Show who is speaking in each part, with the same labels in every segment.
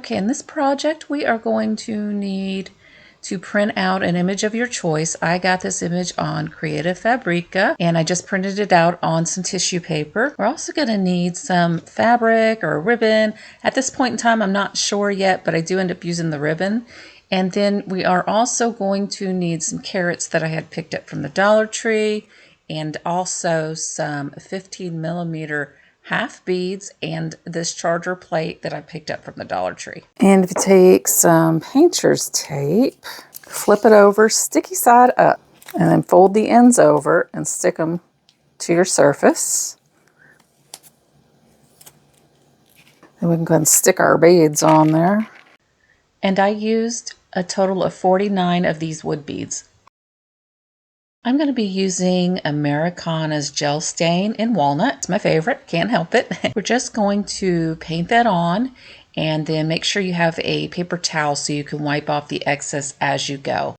Speaker 1: Okay, in this project we are going to need to print out an image of your choice. I got this image on Creative Fabrica and I just printed it out on some tissue paper. We're also going to need some fabric or ribbon. At this point in time I'm not sure yet, but I do end up using the ribbon. And then we are also going to need some carrots that I had picked up from the Dollar Tree, and also some 15mm half beads and this charger plate that I picked up from the Dollar Tree. And if you take some painter's tape, flip it over, sticky side up, and then fold the ends over and stick them to your surface. Then we can go ahead and stick our beads on there. And I used a total of 49 of these wood beads. I'm going to be using Americana's Gel Stain in Walnut. It's my favorite, can't help it. We're just going to paint that on and then make sure you have a paper towel so you can wipe off the excess as you go.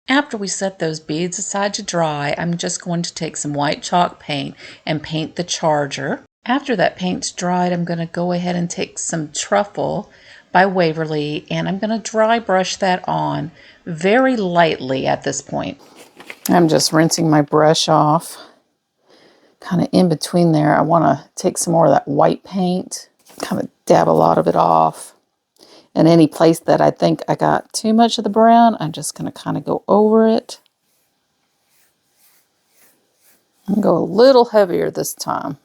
Speaker 1: After we set those beads aside to dry, I'm just going to take some white chalk paint and paint the charger. After that paint's dried, I'm going to go ahead and take some Truffle by Waverly, and I'm going to dry brush that on very lightly at this point. I'm just rinsing my brush off, kind of in between there. I want to take some more of that white paint, kind of dab a lot of it off. And any place that I think I got too much of the brown, I'm just going to kind of go over it. And go a little heavier this time.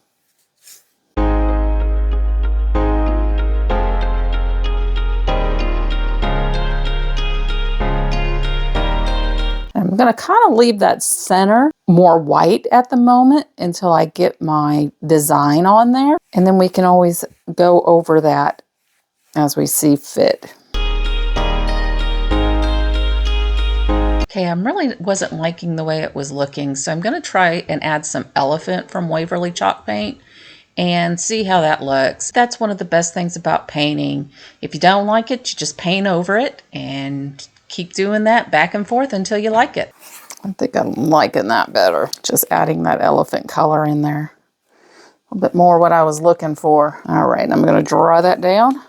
Speaker 1: I'm going to kind of leave that center more white at the moment until I get my design on there. And then we can always go over that as we see fit. Okay, I really wasn't liking the way it was looking, so I'm going to try and add some elephant from Waverly chalk paint and see how that looks. That's one of the best things about painting. If you don't like it, you just paint over it and keep doing that back and forth until you like it. I think I'm liking that better. Just adding that elephant color in there. A little bit more what I was looking for. All right, I'm going to dry that down.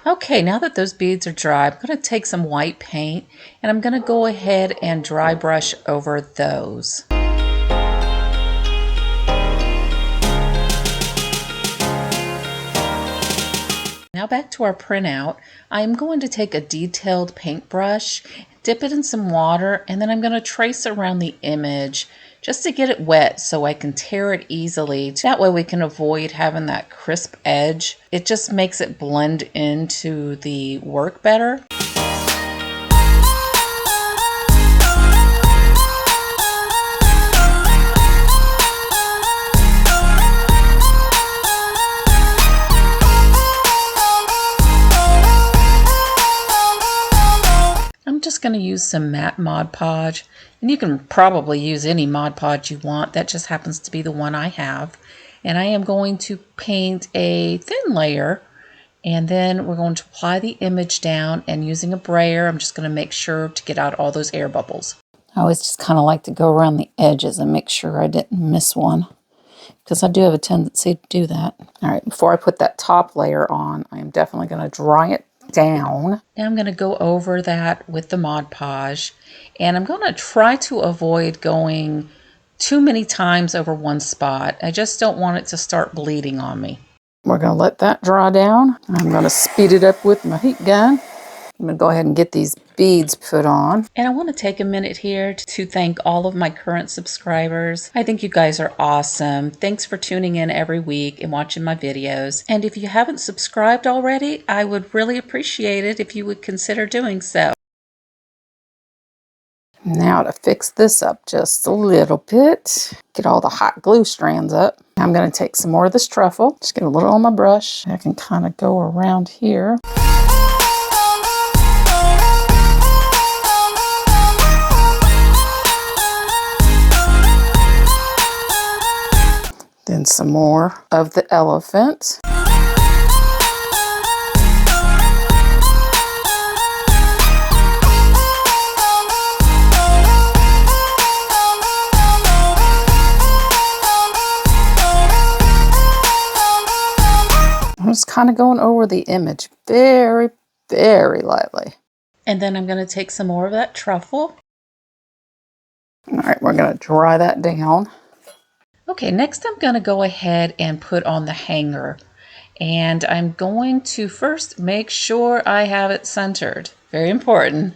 Speaker 1: Okay, now that those beads are dry, I'm going to take some white paint and I'm going to go ahead and dry brush over those. Now back to our printout, I'm going to take a detailed paintbrush, dip it in some water, and then I'm going to trace around the image just to get it wet so I can tear it easily. That way we can avoid having that crisp edge. It just makes it blend into the work better. Going to use some matte Mod Podge, and you can probably use any Mod Podge you want. That just happens to be the one I have. And I am going to paint a thin layer, and then we're going to apply the image down, and using a brayer I'm just going to make sure to get out all those air bubbles. I always just kind of like to go around the edges and make sure I didn't miss one, because I do have a tendency to do that. All right, before I put that top layer on, I am definitely going to dry it down. Now I'm going to go over that with the Mod Podge, and I'm going to try to avoid going too many times over one spot. I just don't want it to start bleeding on me. We're going to let that dry down. I'm going to speed it up with my heat gun. I'm going to go ahead and get these beads put on. And I want to take a minute here to thank all of my current subscribers. I think you guys are awesome. Thanks for tuning in every week and watching my videos. And if you haven't subscribed already, I would really appreciate it if you would consider doing so. Now to fix this up just a little bit, get all the hot glue strands up. I'm going to take some more of this truffle, just get a little on my brush. I can kind of go around here. Then some more of the elephant. I'm just
Speaker 2: kind of going over the image very, very lightly.
Speaker 1: And then I'm going to take some more of that truffle.
Speaker 2: All right, we're going to dry that down.
Speaker 1: Okay, next I'm going to go ahead and put on the hanger. And I'm going to first make sure I have it centered. Very important.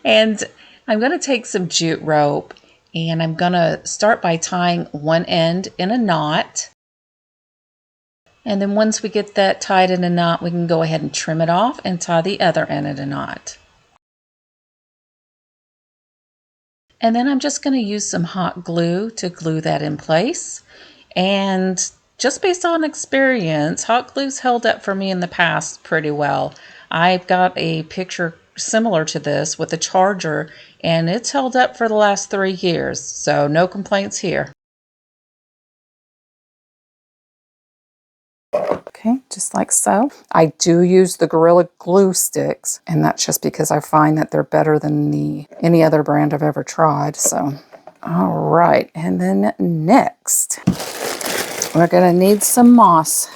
Speaker 1: And I'm going to take some jute rope and I'm going to start by tying one end in a knot. And then once we get that tied in a knot, we can go ahead and trim it off and tie the other end in a knot. And then I'm just going to use some hot glue to glue that in place. And just based on experience, hot glue's held up for me in the past pretty well. I've got a picture similar to this with a charger, and it's held up for the last 3 years, so no complaints here.
Speaker 2: Okay, just like so. I do use the Gorilla Glue sticks, and that's just because I find that they're better than any other brand I've ever tried. So, all right, and then next, we're gonna need some moss.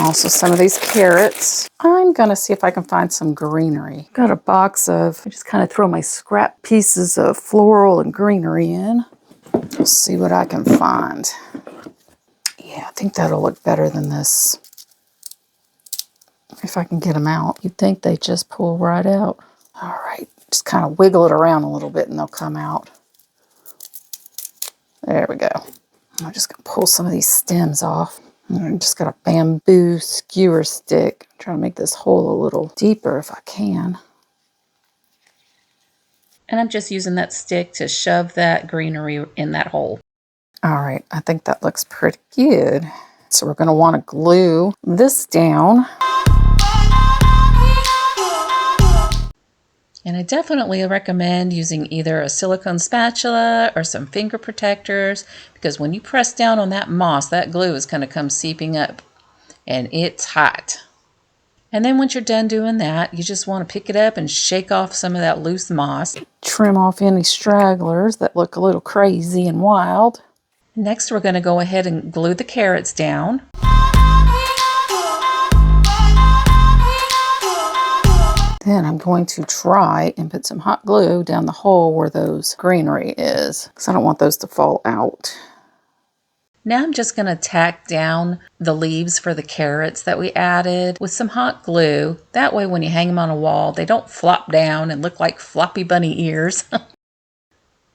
Speaker 2: Also some of these carrots. I'm gonna see if I can find some greenery. Got a box of, I just kind of throw my scrap pieces of floral and greenery in. Let's see what I can find. Yeah, I think that'll look better than this. If I can get them out. You'd think they just pull right out. All right, just kind of wiggle it around a little bit and they'll come out. There we go. I'm just gonna pull some of these stems off. I just got a bamboo skewer stick. I'm trying to make this hole a little deeper if I can.
Speaker 1: And I'm just using that stick to shove that greenery in that hole.
Speaker 2: All right, I think that looks pretty good. So we're gonna wanna glue this down.
Speaker 1: And I definitely recommend using either a silicone spatula or some finger protectors, because when you press down on that moss, that glue is going to come seeping up, and it's hot. And then once you're done doing that, you just want to pick it up and shake off some of that loose moss.
Speaker 2: Trim off any stragglers that look a little crazy and wild.
Speaker 1: Next, we're going to go ahead and glue the carrots down.
Speaker 2: Then I'm going to try and put some hot glue down the hole where those greenery is, because I don't want those to fall out.
Speaker 1: Now I'm just going to tack down the leaves for the carrots that we added with some hot glue. That way when you hang them on a wall, they don't flop down and look like floppy bunny ears.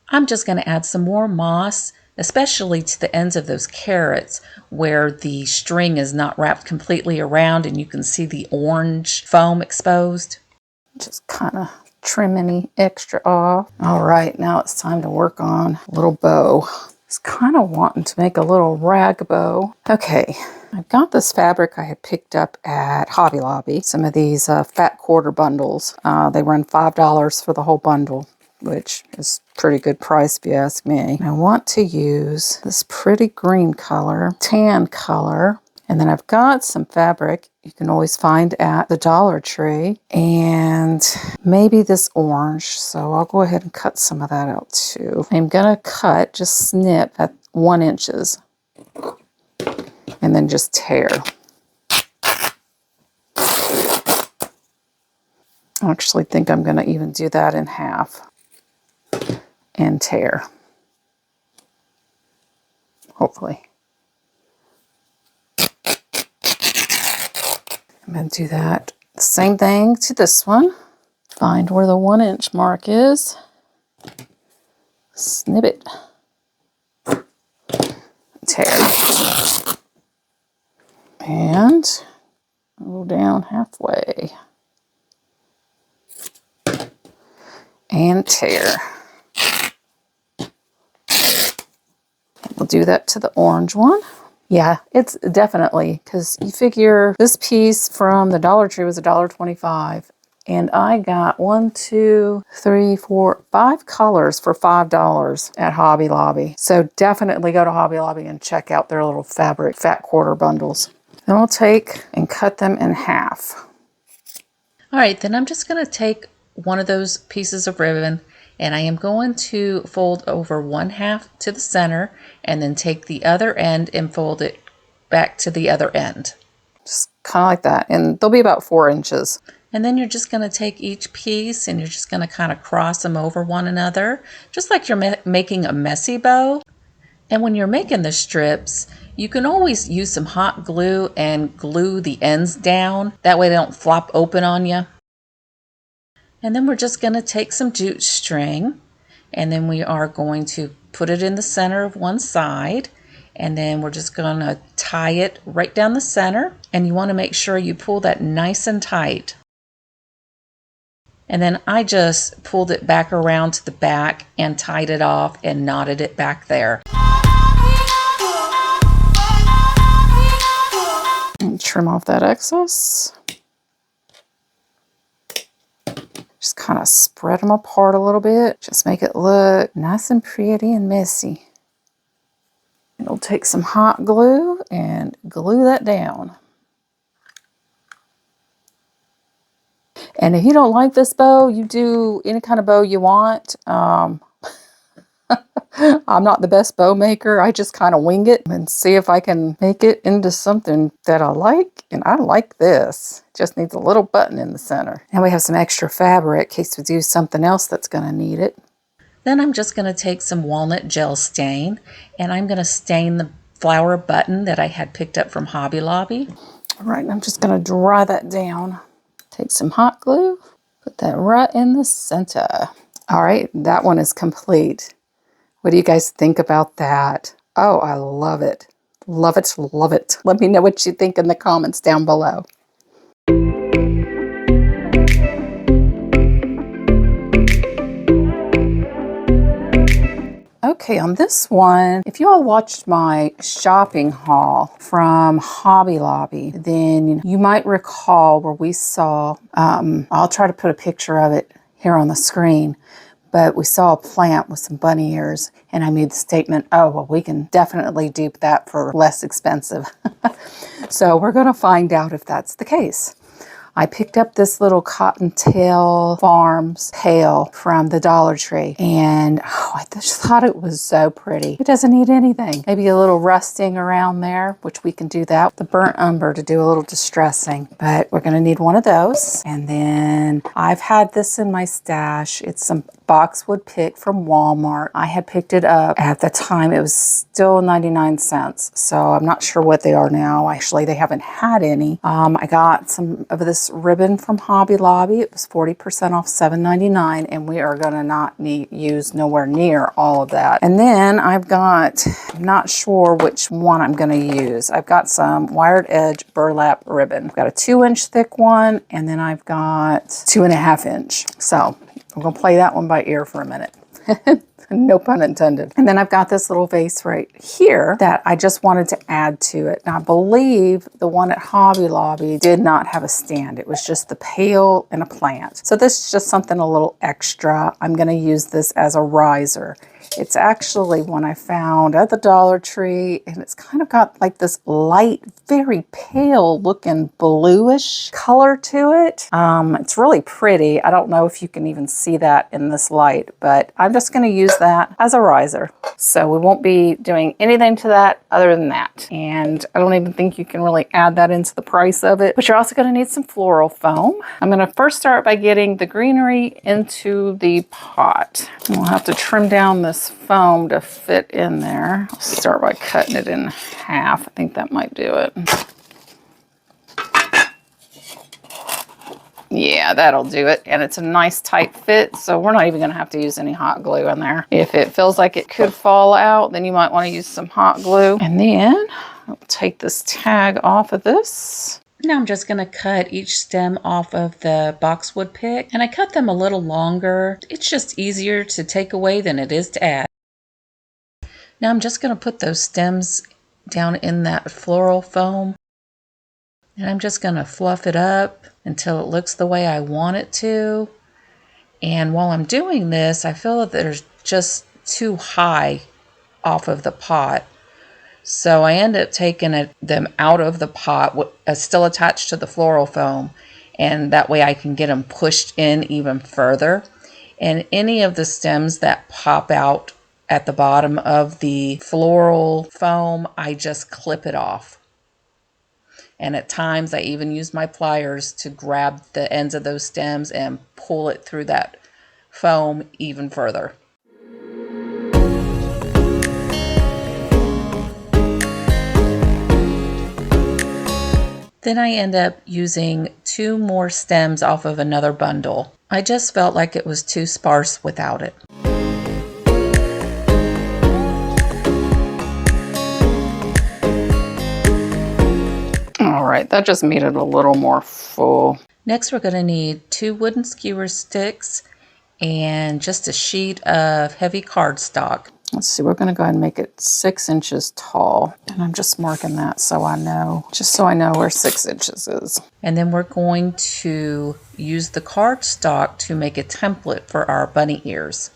Speaker 1: I'm just going to add some more moss, especially to the ends of those carrots where the string is not wrapped completely around and you can see the orange foam exposed.
Speaker 2: Just kind of trim any extra off. All right, now it's time to work on a little bow. I was kind of wanting to make a little rag bow. Okay, I've got this fabric I had picked up at Hobby Lobby. Some of these fat quarter bundles. They run $5 for the whole bundle, which is pretty good price if you ask me. And I want to use this pretty green color, tan color, and then I've got some fabric you can always find at the Dollar Tree, and maybe this orange. So I'll go ahead and cut some of that out too. I'm gonna cut, just snip at 1 inch, and then just tear. I actually think I'm gonna even do that in half and tear, hopefully. I'm going to do that. Same thing to this one. Find where the 1 inch mark is. Snip it. Tear. And go down halfway. And tear. We'll do that to the orange one. Yeah, it's definitely, because you figure this piece from the Dollar Tree was $1.25, and I got 1, 2, 3, 4, 5 colors for $5 at Hobby Lobby. So definitely go to Hobby Lobby and check out their little fabric fat quarter bundles. Then we'll take and cut them in half.
Speaker 1: All right, then I'm just going to take one of those pieces of ribbon And I am going to fold over 1/2 to the center and then take the other end and fold it back to the other end.
Speaker 2: Just kind of like that. And they'll be about 4 inches.
Speaker 1: And then you're just going to take each piece and you're just going to kind of cross them over one another, just like you're making a messy bow. And when you're making the strips, you can always use some hot glue and glue the ends down. That way they don't flop open on you. And then we're just going to take some jute string and then we are going to put it in the center of one side. And then we're just going to tie it right down the center. And you want to make sure you pull that nice and tight. And then I just pulled it back around to the back and tied it off and knotted it back there.
Speaker 2: And trim off that excess. Just kind of spread them apart a little bit. Just make it look nice and pretty and messy. It'll take some hot glue and glue that down. And if you don't like this bow, you do any kind of bow you want. I'm not the best bow maker. I just kind of wing it and see if I can make it into something that I like. And I like this. Just needs a little button in the center. And we have some extra fabric in case we do something else that's going to need it.
Speaker 1: Then I'm just going to take some walnut gel stain and I'm going to stain the flower button that I had picked up from Hobby Lobby.
Speaker 2: All right, I'm just going to dry that down. Take some hot glue, put that right in the center. All right, that one is complete. What do you guys think about that? Oh, I love it. Love it, love it. Let me know what you think in the comments down below. Okay, on this one, if you all watched my shopping haul from Hobby Lobby, then you might recall where we saw, I'll try to put a picture of it here on the screen, but we saw a plant with some bunny ears and I made the statement, oh, well, we can definitely dupe that for less expensive. So we're going to find out if that's the case. I picked up this little Cottontail Farms pail from the Dollar Tree, and I just thought it was so pretty. It doesn't need anything. Maybe a little rusting around there, which we can do that. The burnt umber to do a little distressing, but we're gonna need one of those. And then I've had this in my stash. It's some boxwood pick from Walmart. I had picked it up at the time. It was still 99 cents. So I'm not sure what they are now. Actually, they haven't had any. I got some of this ribbon from Hobby Lobby. It was 40% off $7.99, and we are gonna not use nowhere near all of that. And then I've got, I'm not sure which one I'm gonna use. I've got some wired edge burlap ribbon. I've got a 2-inch thick one, and then I've got 2.5 inch. So I'm gonna play that one by ear for a minute. No pun intended. And then I've got this little vase right here that I just wanted to add to it. Now, I believe the one at Hobby Lobby did not have a stand. It was just the pail and a plant. So this is just something a little extra. I'm going to use this as a riser. It's actually one I found at the Dollar Tree, and it's kind of got like this light, very pale looking bluish color to it. It's really pretty. I don't know if you can even see that in this light, but I'm just going to use that as a riser. So we won't be doing anything to that other than that. And I don't even think you can really add that into the price of it, but you're also going to need some floral foam. I'm going to first start by getting the greenery into the pot. We'll have to trim down this foam to fit in there. I'll start by cutting it in half. I think that might do it. Yeah, that'll do it. And it's a nice tight fit, so we're not even going to have to use any hot glue in there. If it feels like it could fall out, then you might want to use some hot glue. And then I'll take this tag off of this.
Speaker 1: Now I'm just going to cut each stem off of the boxwood pick, and I cut them a little longer. It's just easier to take away than it is to add. Now I'm just going to put those stems down in that floral foam, and I'm just going to fluff it up until it looks the way I want it to. And while I'm doing this, I feel that there's just too high off of the pot. So I end up taking them out of the pot, still attached to the floral foam, and that way I can get them pushed in even further. And any of the stems that pop out at the bottom of the floral foam, I just clip it off. And at times I even use my pliers to grab the ends of those stems and pull it through that foam even further. Then I end up using 2 more stems off of another bundle. I just felt like it was too sparse without it.
Speaker 2: All right, that just made it a little more full.
Speaker 1: Next, we're going to need 2 wooden skewer sticks and just a sheet of heavy cardstock.
Speaker 2: Let's see, we're going to go ahead and make it 6 inches tall. And I'm just marking that so I know, just so I know where 6 inches is.
Speaker 1: And then we're going to use the cardstock to make a template for our bunny ears.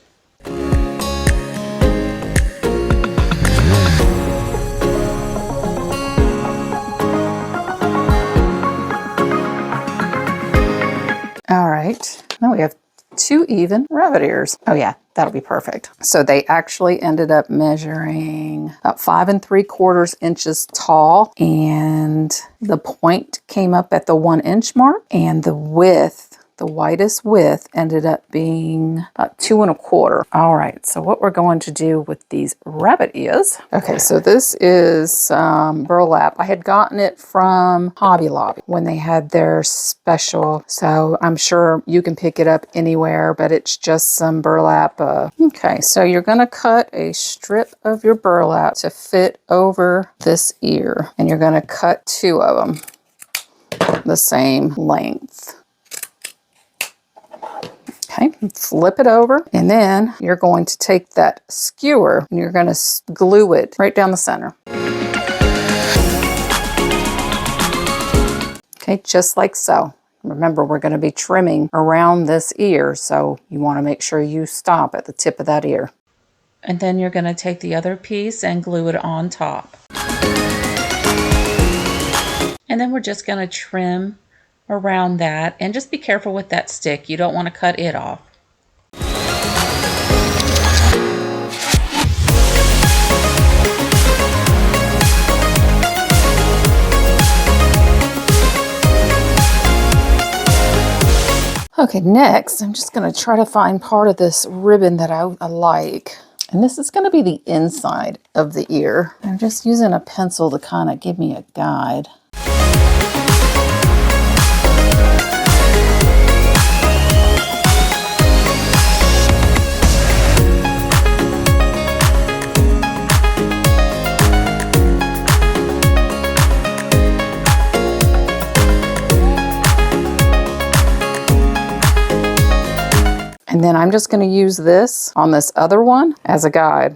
Speaker 2: All right, now we have 2 even rabbit ears. Oh yeah, that'll be perfect. So they actually ended up measuring about 5 3/4 inches tall, and the point came up at the 1 inch mark, and the width, the widest width, ended up being about 2 1/4. All right, so what we're going to do with these rabbit ears. Okay, so this is burlap. I had gotten it from Hobby Lobby when they had their special, so I'm sure you can pick it up anywhere, but it's just some burlap. Okay, so you're going to cut a strip of your burlap to fit over this ear, and you're going to cut 2 of them the same length. Okay, flip it over, and then you're going to take that skewer and you're going to glue it right down the center. Okay, just like so. Remember, we're going to be trimming around this ear, so you want to make sure you stop at the tip of that ear.
Speaker 1: And then you're going to take the other piece and glue it on top. And then we're just going to trim around that, and just be careful with that stick. You don't want to cut it off.
Speaker 2: Okay, next I'm just going to try to find part of this ribbon that I like. And this is going to be the inside of the ear. I'm just using a pencil to kind of give me a guide. And then I'm just going to use this on this other one as a guide.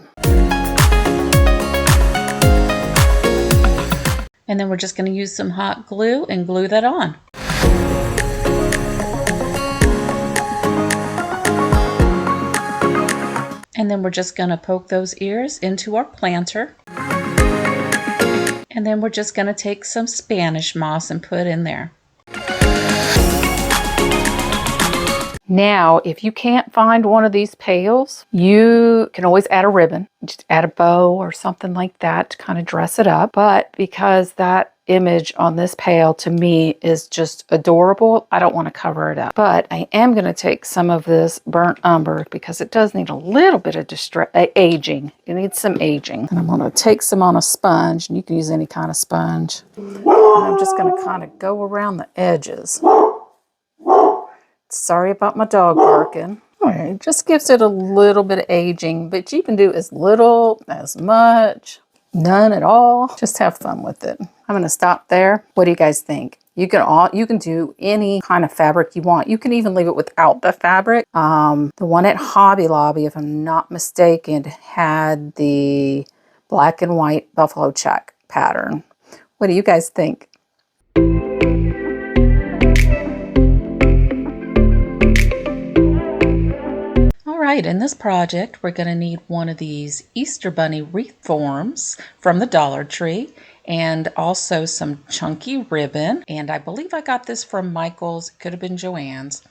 Speaker 1: And then we're just going to use some hot glue and glue that on. And then we're just going to poke those ears into our planter. And then we're just going to take some Spanish moss and put in there.
Speaker 2: Now, if you can't find one of these pails, you can always add a ribbon. Just add a bow or something like that to kind of dress it up. But because that image on this pail to me is just adorable, I don't want to cover it up. But I am going to take some of this burnt umber because it does need a little bit of aging. It needs some aging. And I'm going to take some on a sponge, and you can use any kind of sponge. And I'm just going to kind of go around the edges. Sorry about my dog barking. All right, it just gives it a little bit of aging, but you can do as little, as much, none at all. Just have fun with it. I'm going to stop there. What do you guys think? You can do any kind of fabric you want. You can even leave it without the fabric. The one at Hobby Lobby, if I'm not mistaken, had the black and white buffalo check pattern. What do you guys think?
Speaker 1: Alright, in this project we're going to need one of these Easter Bunny wreath forms from the Dollar Tree, and also some chunky ribbon. And I believe I got this from Michael's. It could have been Joann's.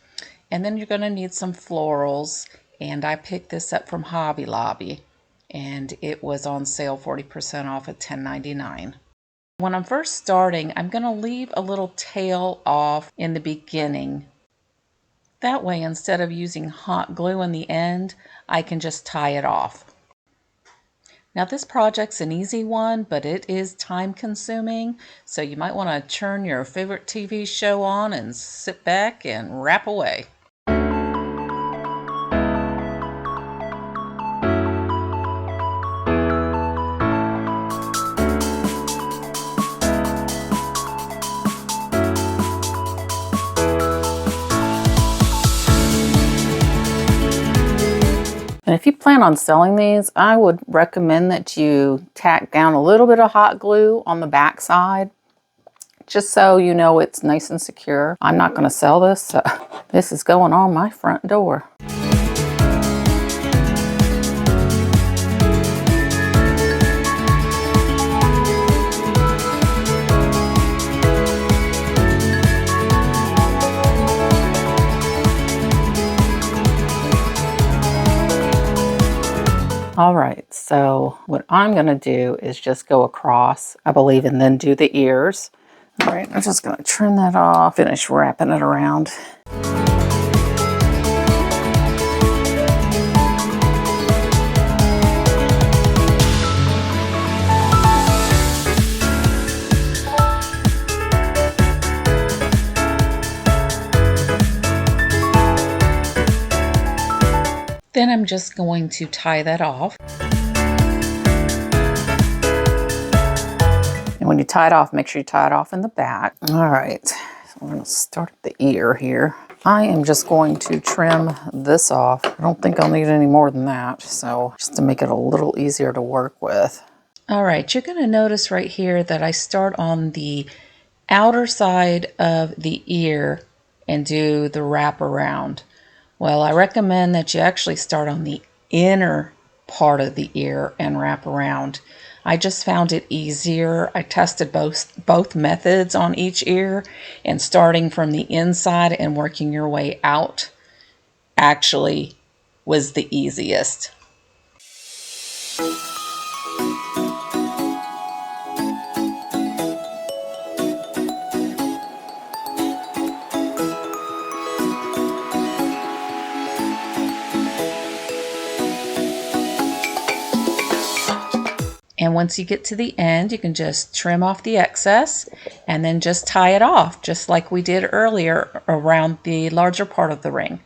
Speaker 1: And then you're going to need some florals. And I picked this up from Hobby Lobby. And it was on sale 40% off at $10.99. When I'm first starting, I'm going to leave a little tail off in the beginning. That way, instead of using hot glue in the end, I can just tie it off. Now this project's an easy one, but it is time consuming, so you might want to turn your favorite TV show on and sit back and wrap away.
Speaker 2: And if you plan on selling these, I would recommend that you tack down a little bit of hot glue on the back side, just so you know it's nice and secure. I'm not going to sell this, so this is going on my front door. All right, so what I'm going to do is just go across, I believe, and then do the ears. All right, I'm just going to trim that off, finish wrapping it around.
Speaker 1: Then I'm just going to tie that off.
Speaker 2: And when you tie it off, make sure you tie it off in the back. All right, so we're going to start at the ear here. I am just going to trim this off. I don't think I'll need any more than that, so just to make it a little easier to work with.
Speaker 1: All right, you're going to notice right here that I start on the outer side of the ear and do the wrap around. Well, I recommend that you actually start on the inner part of the ear and wrap around. I just found it easier. I tested both methods on each ear, and starting from the inside and working your way out actually was the easiest. And once you get to the end, you can just trim off the excess and then just tie it off, just like we did earlier around the larger part of the ring.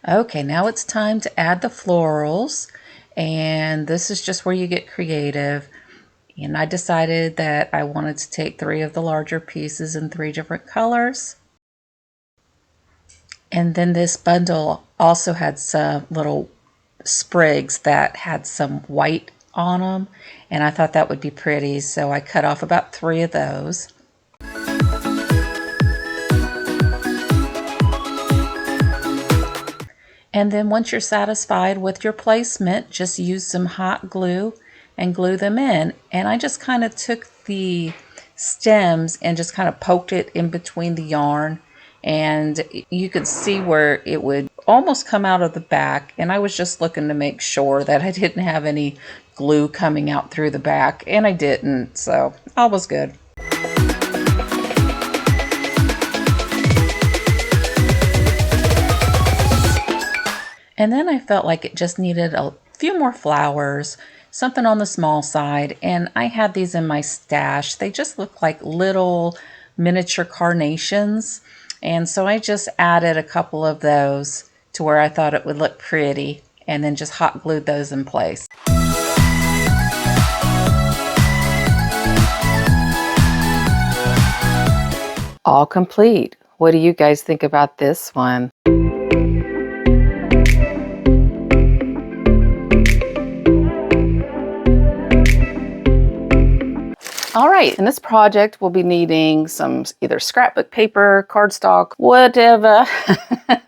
Speaker 1: Okay, now it's time to add the florals, and this is just where you get creative. And I decided that I wanted to take 3 of the larger pieces in 3 different colors. And then this bundle also had some little sprigs that had some white on them, and I thought that would be pretty, so I cut off about 3 of those. And then once you're satisfied with your placement, just use some hot glue and glue them in. And I just kind of took the stems and just kind of poked it in between the yarn, and you could see where it would almost come out of the back, and I was just looking to make sure that I didn't have any glue coming out through the back, and I didn't, so all was good. And then I felt like it just needed a few more flowers, something on the small side, and I had these in my stash. They just look like little miniature carnations, and so I just added a couple of those to where I thought it would look pretty, and then just hot glued those in place.
Speaker 2: All complete. What do you guys think about this one? All right, in this project, we'll be needing some either scrapbook paper, cardstock, whatever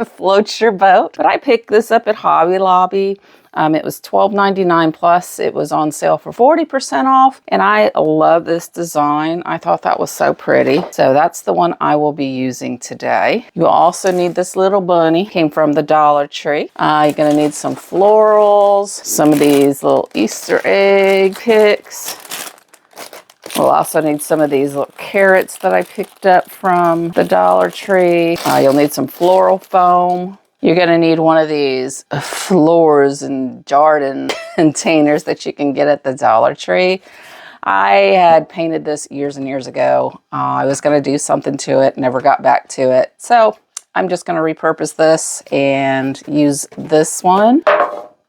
Speaker 2: floats your boat. But I picked this up at Hobby Lobby. It was $12.99 plus it was on sale for 40% off. And I love this design. I thought that was so pretty. So that's the one I will be using today. You'll also need this little bunny. Came from the Dollar Tree. You're going to need some florals, some of these little Easter egg picks. We'll also need some of these little carrots that I picked up from the Dollar Tree. You'll need some floral foam. You're going to need one of these floors and garden containers that you can get at the Dollar Tree. I had painted this years and years ago. I was going to do something to it, never got back to it. So I'm just going to repurpose this and use this one.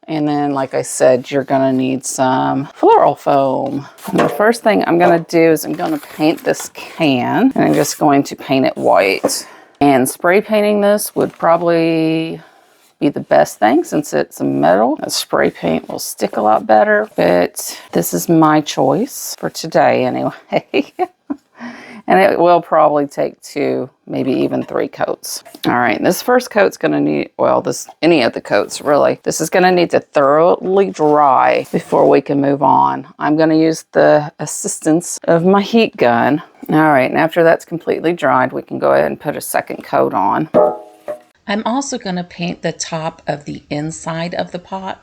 Speaker 2: And then, like I said, you're going to need some floral foam. And the first thing I'm going to do is I'm going to paint this can. And I'm just going to paint it white. And spray painting this would probably be the best thing since it's a metal. A spray paint will stick a lot better. But this is my choice for today anyway. And it will probably take 2, maybe even 3 coats. All right, this first coat's gonna need, well, any of the coats really. This is gonna need to thoroughly dry before we can move on. I'm gonna use the assistance of my heat gun. All right, and after that's completely dried, we can go ahead and put a second coat on.
Speaker 1: I'm also gonna paint the top of the inside of the pot.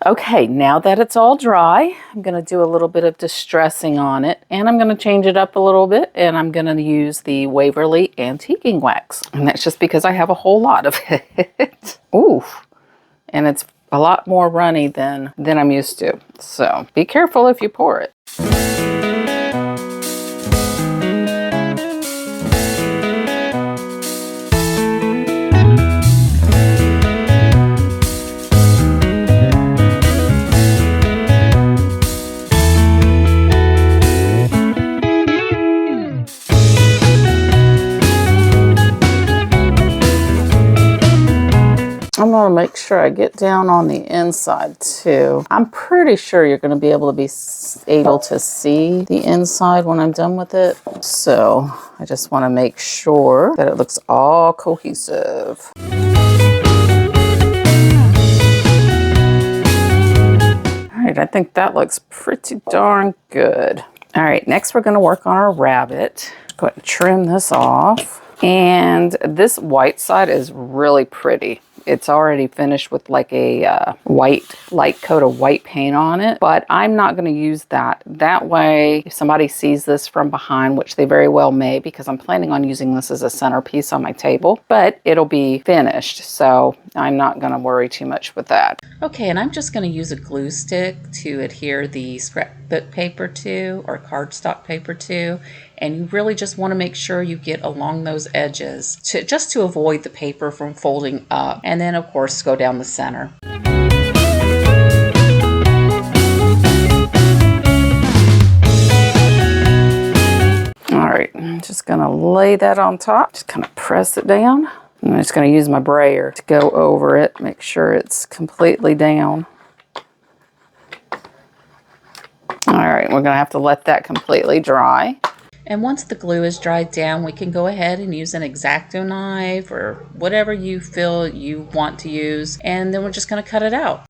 Speaker 2: Okay, now that it's all dry, I'm going to do a little bit of distressing on it, and I'm going to change it up a little bit, and I'm going to use the Waverly Antiquing Wax. And that's just because I have a whole lot of it. Ooh, and it's a lot more runny than I'm used to. So be careful if you pour it. I'm going to make sure I get down on the inside too. I'm pretty sure you're going to be able to see the inside when I'm done with it. So I just want to make sure that it looks all cohesive. All right, I think that looks pretty darn good. All right, next we're going to work on our rabbit. Go ahead and trim this off. And this white side is really pretty. It's already finished with like a light coat of white paint on it, but I'm not going to use that. That way, if somebody sees this from behind, which they very well may, because I'm planning on using this as a centerpiece on my table, but it'll be finished, so I'm not going to worry too much with that.
Speaker 1: Okay, and I'm just going to use a glue stick to adhere the scrapbook paper to, or cardstock paper to, and you really just want to make sure you get along those edges just to avoid the paper from folding up, and then of course go down the center.
Speaker 2: All right, I'm just going to lay that on top, just kind of press it down. I'm just going to use my brayer to go over it, make sure it's completely down. All right, we're going to have to let that completely dry.
Speaker 1: And once the glue is dried down, we can go ahead and use an X-Acto knife or whatever you feel you want to use, and then we're just going to cut it out.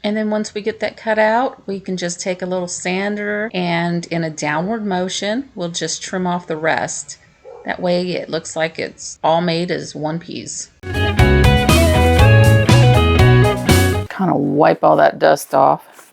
Speaker 1: And then once we get that cut out, we can just take a little sander and in a downward motion, we'll just trim off the rest. That way it looks like it's all made as one piece.
Speaker 2: Kind of wipe all that dust off.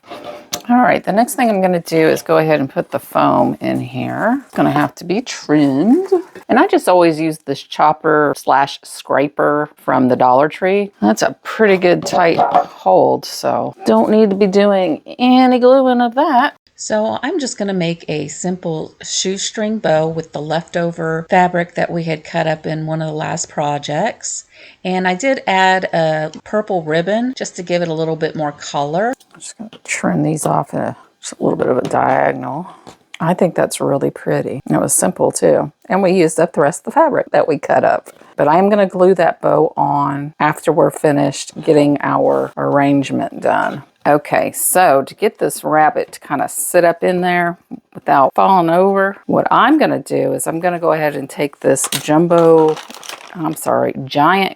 Speaker 2: All right, the next thing I'm going to do is go ahead and put the foam in here. It's going to have to be trimmed. And I just always use this chopper / scraper from the Dollar Tree. That's a pretty good tight hold, so don't need to be doing any gluing of that.
Speaker 1: So I'm just going to make a simple shoestring bow with the leftover fabric that we had cut up in one of the last projects. And I did add a purple ribbon just to give it a little bit more color.
Speaker 2: I'm just going to trim these off in just a little bit of a diagonal. I think that's really pretty. It was simple too. And we used up the rest of the fabric that we cut up. But I'm going to glue that bow on after we're finished getting our arrangement done. Okay, so to get this rabbit to kind of sit up in there without falling over, what I'm going to do is I'm going to go ahead and take this giant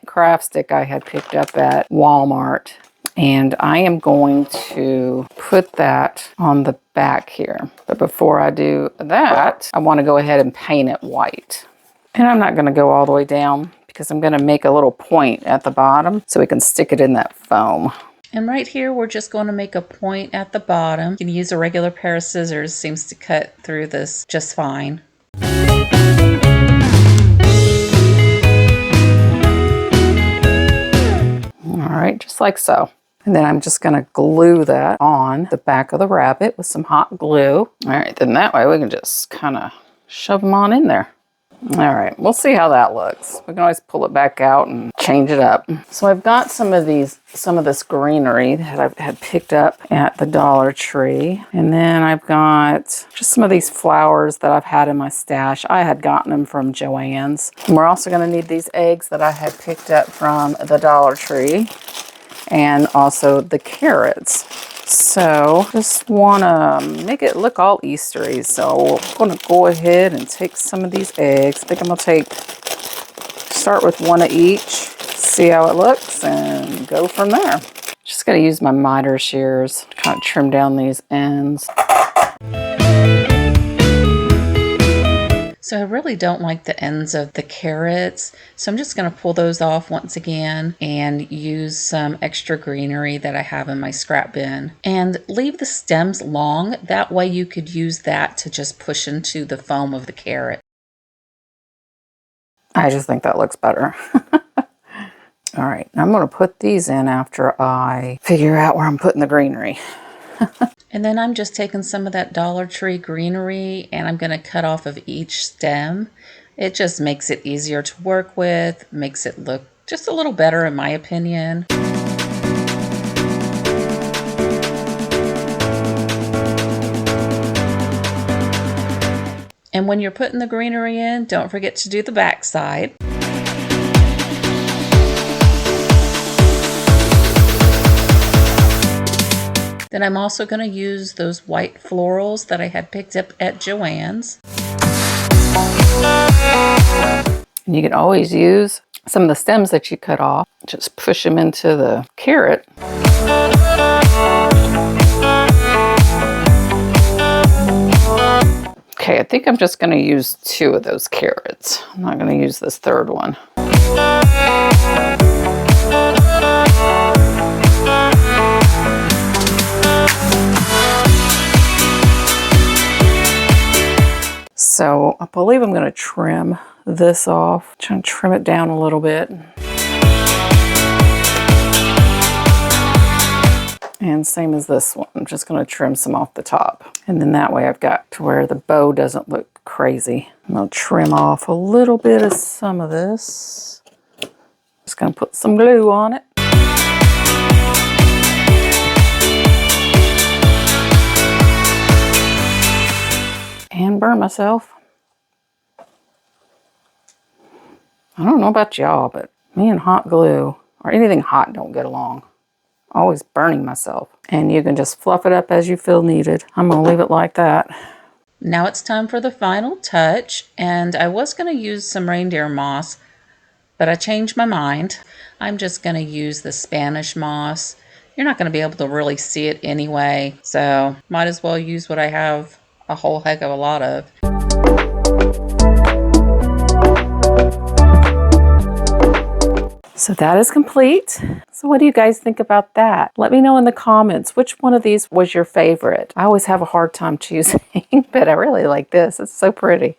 Speaker 2: craft stick I had picked up at Walmart. And I am going to put that on the back here. But before I do that, I want to go ahead and paint it white. And I'm not going to go all the way down because I'm going to make a little point at the bottom so we can stick it in that foam.
Speaker 1: And right here, we're just going to make a point at the bottom. You can use a regular pair of scissors, seems to cut through this just fine.
Speaker 2: All right, just like so. And then I'm just going to glue that on the back of the rabbit with some hot glue. All right, then that way we can just kind of shove them on in there. All right, we'll see how that looks. We can always pull it back out and change it up. So I've got some of this greenery that I had picked up at the Dollar Tree. And then I've got just some of these flowers that I've had in my stash. I had gotten them from Joann's. And we're also going to need these eggs that I had picked up from the Dollar Tree. And also the carrots. So just want to make it look all Easterdies. So I'm going to go ahead and take some of these eggs. I think I'm going to start with one of each, see how it looks, and go from there. Just going to use my miter shears to kind of trim down these ends.
Speaker 1: So I really don't like the ends of the carrots, so I'm just going to pull those off once again and use some extra greenery that I have in my scrap bin. And leave the stems long, that way you could use that to just push into the foam of the carrot.
Speaker 2: I just think that looks better. All right, I'm going to put these in after I figure out where I'm putting the greenery.
Speaker 1: And then I'm just taking some of that Dollar Tree greenery and I'm going to cut off of each stem. It just makes it easier to work with, makes it look just a little better in my opinion. And when you're putting the greenery in, don't forget to do the back side. Then I'm also going to use those white florals that I had picked up at Joann's.
Speaker 2: And you can always use some of the stems that you cut off. Just push them into the carrot. Okay, I think I'm just going to use 2 of those carrots. I'm not going to use this third one. So I believe I'm going to trim this off. Trying to trim it down a little bit. And same as this one, I'm just going to trim some off the top. And then that way I've got to where the bow doesn't look crazy. I'm going to trim off a little bit of some of this. Just going to put some glue on it. And burn myself. I don't know about y'all, but me and hot glue or anything hot don't get along. Always burning myself. And you can just fluff it up as you feel needed. I'm going to leave it like that.
Speaker 1: Now it's time for the final touch, and I was going to use some reindeer moss, but I changed my mind. I'm just going to use the Spanish moss. You're not going to be able to really see it anyway, so might as well use what I have a whole heck of a lot of.
Speaker 2: So that is complete. So what do you guys think about that? Let me know in the comments which one of these was your favorite. I always have a hard time choosing, but I really like this. It's so pretty.